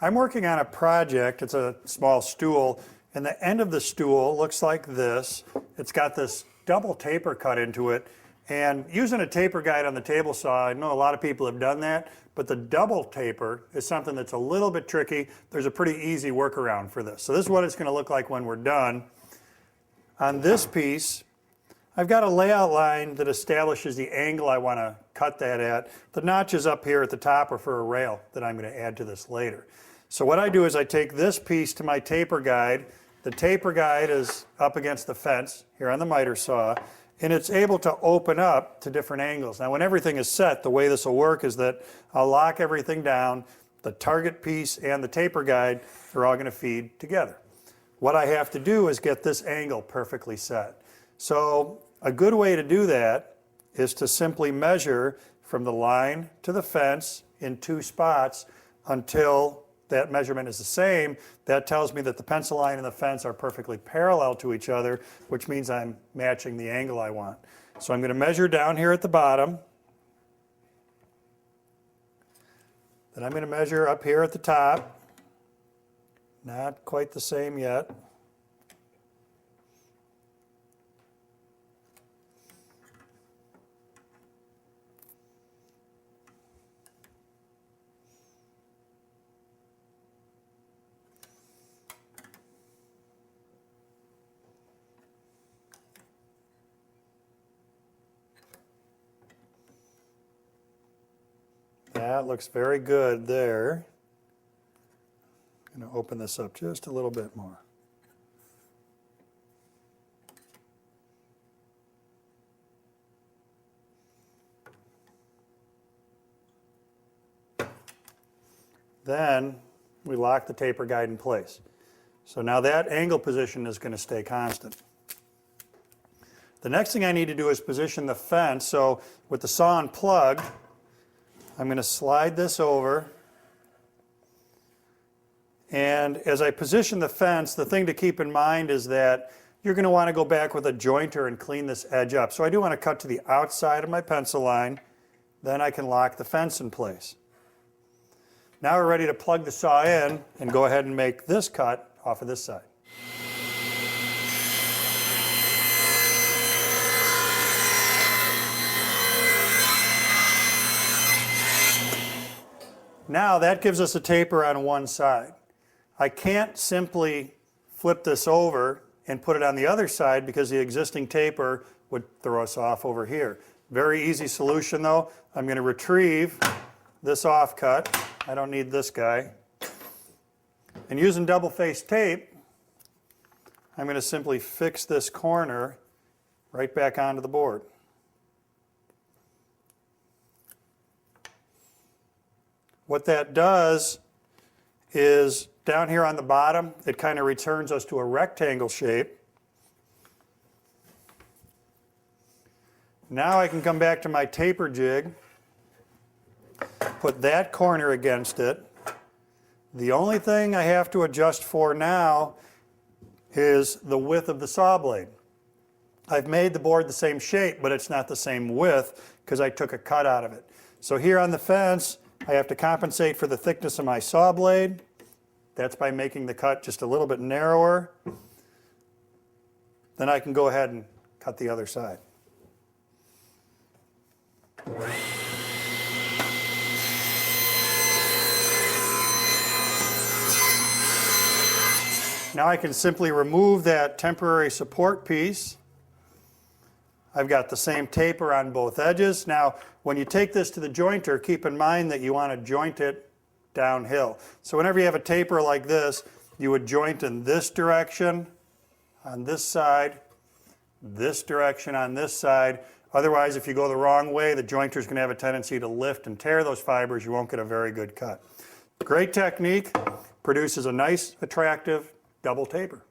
I'm working on a project. It's a small stool, and the end of the stool looks like this. It's got this double taper cut into it, and using a taper guide on the table saw, I know a lot of people have done that, but the double taper is something that's a little bit tricky. There's a pretty easy workaround for this. So this is what it's going to look like when we're done. On this piece, I've got a layout line that establishes the angle I want to cut that at. The notch is up here at the top or for a rail that I'm going to add to this later. So what I do is I take this piece to my taper guide. The taper guide is up against the fence here on the miter saw, and it's able to open up to different angles. Now when everything is set, the way this will work is that I'll lock everything down. The target piece and the taper guide are all going to feed together. What I have to do is get this angle perfectly set. So a good way to do that is to simply measure from the line to the fence in 2 spots until that measurement is the same. That tells me that the pencil line and the fence are perfectly parallel to each other, which means I'm matching the angle I want. So I'm going to measure down here at the bottom. Then I'm going to measure up here at the top. Not quite the same yet. That looks very good there. I'm going to open this up just a little bit more. Then we lock the taper guide in place. So now that angle position is going to stay constant. The next thing I need to do is position the fence. So with the saw unplugged, I'm going to slide this over. And as I position the fence, the thing to keep in mind is that you're going to want to go back with a jointer and clean this edge up. So I do want to cut to the outside of my pencil line. Then I can lock the fence in place. Now we're ready to plug the saw in and go ahead and make this cut off of this side. Now that gives us a taper on one side. I can't simply flip this over and put it on the other side because the existing taper would throw us off over here. Very easy solution though. I'm going to retrieve this offcut. I don't need this guy. And using double-faced tape, I'm going to simply fix this corner right back onto the board. What that does is down here on the bottom, it kind of returns us to a rectangle shape. Now I can come back to my taper jig, put that corner against it. The only thing I have to adjust for now is the width of the saw blade. I've made the board the same shape, but it's not the same width because I took a cut out of it. So here on the fence, I have to compensate for the thickness of my saw blade. That's by making the cut just a little bit narrower. Then I can go ahead and cut the other side. Now I can simply remove that temporary support piece. I've got the same taper on both edges. Now, when you take this to the jointer, keep in mind that you want to joint it downhill. So whenever you have a taper like this, you would joint in this direction on this side, this direction on this side. Otherwise, if you go the wrong way, the jointer is going to have a tendency to lift and tear those fibers. You won't get a very good cut. Great technique, produces a nice, attractive double taper.